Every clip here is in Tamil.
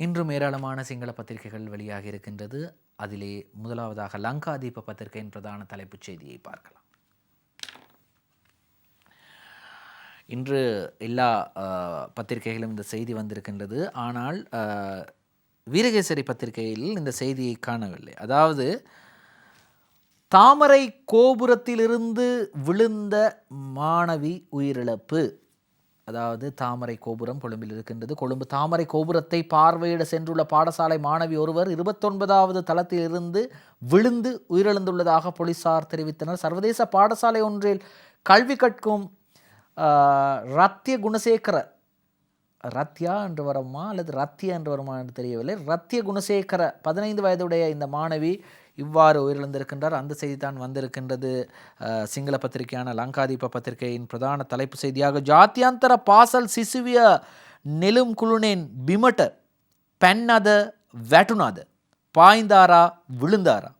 இன்றும் ஏராளமான சிங்கள பத்திரிகைகள் வெளியாக இருக்கின்றது. அதிலே முதலாவதாக லங்காதீப பத்திரிகையின் பிரதான தலைப்புச் செய்தியை பார்க்கலாம். இன்று எல்லா பத்திரிகைகளும் இந்த செய்தி வந்திருக்கின்றது. ஆனால் வீரகேசரி பத்திரிகையில் இந்த செய்தியை காணவில்லை. அதாவது தாமரை கோபுரத்திலிருந்து விழுந்த மாணவி உயிரிழப்பு. அதாவது தாமரை கோபுரம் கொழும்பில் இருக்கின்றது. கொழும்பு தாமரை கோபுரத்தை பார்வையிட சென்றுள்ள பாடசாலை மாணவி ஒருவர் 29வது தளத்தில் இருந்து விழுந்து உயிரிழந்துள்ளதாக போலீசார் தெரிவித்தனர். சர்வதேச பாடசாலை ஒன்றில் கல்வி கற்கும் ரத்திய குணசேகர ரத்யா என்று வருமா அல்லது ரத்தியா என்று வருமா என்று தெரியவில்லை. ரத்திய குணசேகர 15 வயதுடைய இந்த மாணவி இவ்வாறு உயிரிழந்திருக்கின்றார். அந்த செய்தி தான் வந்திருக்கின்றது. சிங்கள பத்திரிகையான லங்காதீப பத்திரிகையின் பிரதான தலைப்பு செய்தியாக ஜாத்தியாந்தர பாசல் சிசுவிய நெலும் குழுனேன் பிமட்ட பெண்ணத வேட்டுனாத பாய்ந்தாரா விழுந்தாரா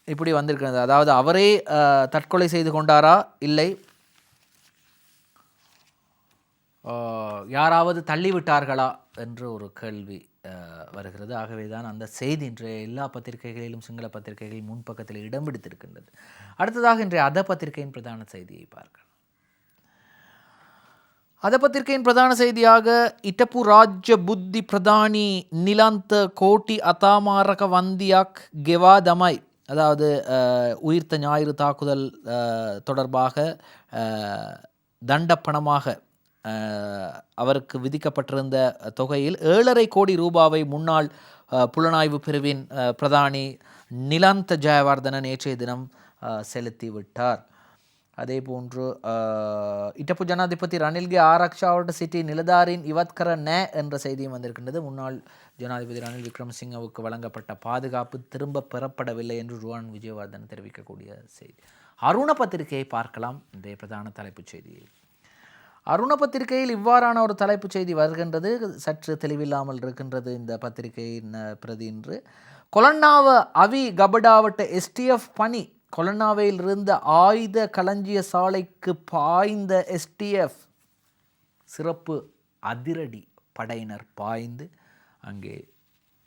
இப்படி வந்திருக்கிறது. அதாவது அவரே தற்கொலை செய்து கொண்டாரா இல்லை யாராவது தள்ளிவிட்டார்களா என்று ஒரு கேள்வி வருகிறது. ஆகவே தான் அந்த செய்தி இன்றைய எல்லா பத்திரிகைகளிலும் சிங்கள பத்திரிகைகளில் முன்பக்கத்தில் இடம் பிடித்திருக்கின்றது. அடுத்ததாக இன்றைய அத பத்திரிகையின் பிரதான செய்தியை பார்க்கலாம். அத பத்திரிகையின் பிரதான செய்தியாக இட்டப்பு ராஜ்ய புத்தி பிரதானி நிலாந்த கோட்டி அதாமாரக வந்தியாக் கெவாதமாய், அதாவது உயிர்த்த ஞாயிறு தாக்குதல் தொடர்பாக தண்டப்பணமாக அவருக்கு விதிக்கப்பட்டிருந்த தொகையில் 7.5 கோடி ரூபாவை முன்னாள் புலனாய்வு பிரிவின் பிரதானி நிலாந்த ஜெயவர்தன நேற்றைய தினம் செலுத்திவிட்டார். அதே போன்று இட்டப்பு ஜனாதிபதி ரணில்கே ஆரக்ஷாவோட சிட்டி நிலதாரின் இவத்கர நே என்ற செய்தியும் வந்திருக்கின்றது. முன்னாள் ஜனாதிபதி ரணில் விக்ரமசிங்கவுக்கு வழங்கப்பட்ட பாதுகாப்பு திரும்ப பெறப்படவில்லை என்று ருவான் விஜயவர்தன் தெரிவிக்கக்கூடிய செய்தி. அருண பத்திரிகையை பார்க்கலாம். இன்றைய பிரதான தலைப்புச் செய்தியை அருண பத்திரிகையில் இவ்வாறான ஒரு தலைப்புச் செய்தி வருகின்றது. சற்று தெளிவில்லாமல் இருக்கின்றது இந்த பத்திரிகையின் பிரதி. இன்று கொலன்னாவ அவி கபடாவட்ட STF பணி. கொலன்னாவையில் இருந்த ஆயுத களஞ்சிய சாலைக்கு பாய்ந்த STF சிறப்பு அதிரடி படையினர் பாய்ந்து அங்கே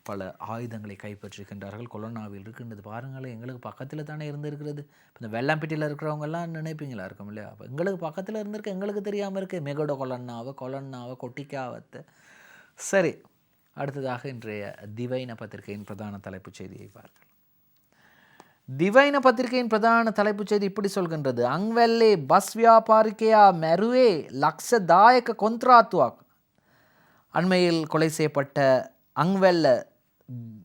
பல ஆயுதங்களை கைப்பற்றிருக்கின்றார்கள். கொலன்னாவில் இருக்கின்றது. பாருங்களேன், எங்களுக்கு பக்கத்தில் தானே இருந்திருக்கிறது. இப்போ இந்த வெள்ளாம்பட்டியில் இருக்கிறவங்கெல்லாம் நினைப்பீங்களா இருக்கும் இல்லையா? அப்போ எங்களுக்கு பக்கத்தில் இருந்திருக்கு, எங்களுக்கு தெரியாமல் இருக்கு. மெகடோ கொலன்னாவை கொட்டிக்காவத்தை. சரி, அடுத்ததாக இன்றைய திவைன பத்திரிகையின் பிரதான தலைப்புச் செய்தியை பார்க்கலாம். திவைன பத்திரிகையின் பிரதான தலைப்புச் செய்தி இப்படி சொல்கின்றது. அங்வெல்லே பஸ் வியாபாரிக்கையா மெருவே லக்ஷதாயக கொந்த்ராத்துவாக். அண்மையில் கொலை செய்யப்பட்ட அங்வெல்ல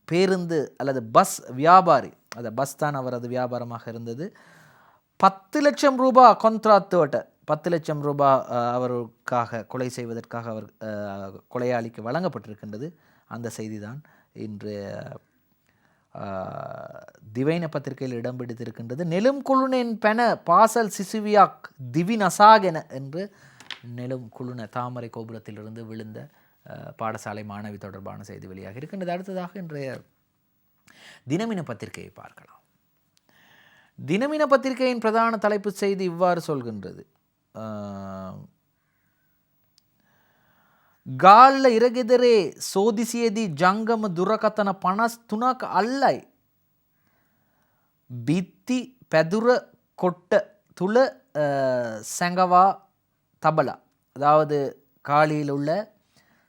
பேருந்து அல்லது பஸ் வியாபாரி, அந்த பஸ் தான் அவரது வியாபாரமாக இருந்தது. 10 லட்சம் ரூபாய் கொந்த்ராத்துவட்ட 10 லட்சம் ரூபாய் அவருக்காக கொலை செய்வதற்காக அவர் கொலையாளிக்கு வழங்கப்பட்டிருக்கின்றது. அந்த செய்தி தான் இன்று திவைன பத்திரிகையில் இடம் பிடித்திருக்கின்றது. நெலும் குழுனின் பென பாசல் சிசுவியாக் திவினசாகென என்று நெலும் குழுன தாமரை கோபுரத்திலிருந்து விழுந்த பாடசாலை மாணவி தொடர்பான செய்தி வெளியாக இருக்கின்றது. அடுத்ததாக இன்றைய தினமின பத்திரிகையை பார்க்கலாம். தினமின பத்திரிகையின் பிரதான தலைப்பு செய்தி இவ்வாறு சொல்கின்றது. ගාල්ල ඉරගෙදරේ සෝදිසියේදී ජංගම දුරකථන 53ක් අල්ලයි. බිත්ති පැදුර කොට්ට තුල සැඟවා தபலா. அதாவது காலியில் உள்ள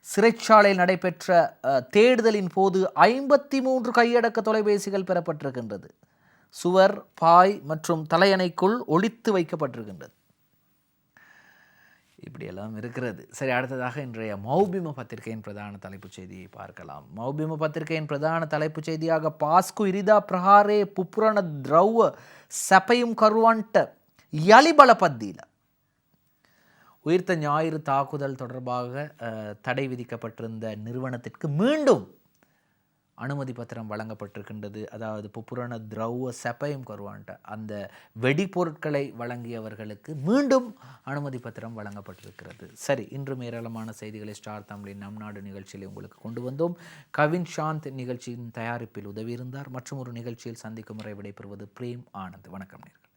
சிறைச்சாலையில் நடைபெற்ற தேடுதலின் போது 53 கையடக்க தொலைபேசிகள் பெறப்பட்டிருக்கின்றது. சுவர், பாய் மற்றும் தலையணைக்குள் ஒளித்து வைக்கப்பட்டிருக்கின்றது. இப்படியெல்லாம் இருக்கிறது. சரி, அடுத்ததாக இன்றைய மௌபிம பத்திரிகையின் பிரதான தலைப்புச் செய்தியை பார்க்கலாம். மௌபிம பத்திரிகையின் பிரதான தலைப்புச் செய்தியாக பாஸ்கு இரிதா பிரஹாரே புப்புரண திரௌவ சபையும் கருவான்ட்ட யலிபலபத்தீல. உயிர்த்த ஞாயிறு தாக்குதல் தொடர்பாக தடை விதிக்கப்பட்டிருந்த நிறுவனத்திற்கு மீண்டும் அனுமதி பத்திரம் வழங்கப்பட்டிருக்கின்றது. அதாவது புப்புரண திரௌவ செப்பையும் கருவான்ட்ட அந்த வெடிப்பொருட்களை வழங்கியவர்களுக்கு மீண்டும் அனுமதி பத்திரம் வழங்கப்பட்டிருக்கிறது. சரி, இன்றும் ஏராளமான செய்திகளை ஸ்டார் தமிழின் நம் நாடு நிகழ்ச்சியில் உங்களுக்கு கொண்டு வந்தோம். கவின் சாந்த் நிகழ்ச்சியின் தயாரிப்பில் உதவியிருந்தார். மற்றும் ஒரு நிகழ்ச்சியில் சந்திக்கும் முறை விடைபெறுவது பிரேம் ஆனந்த். வணக்கம் நேயர்களே.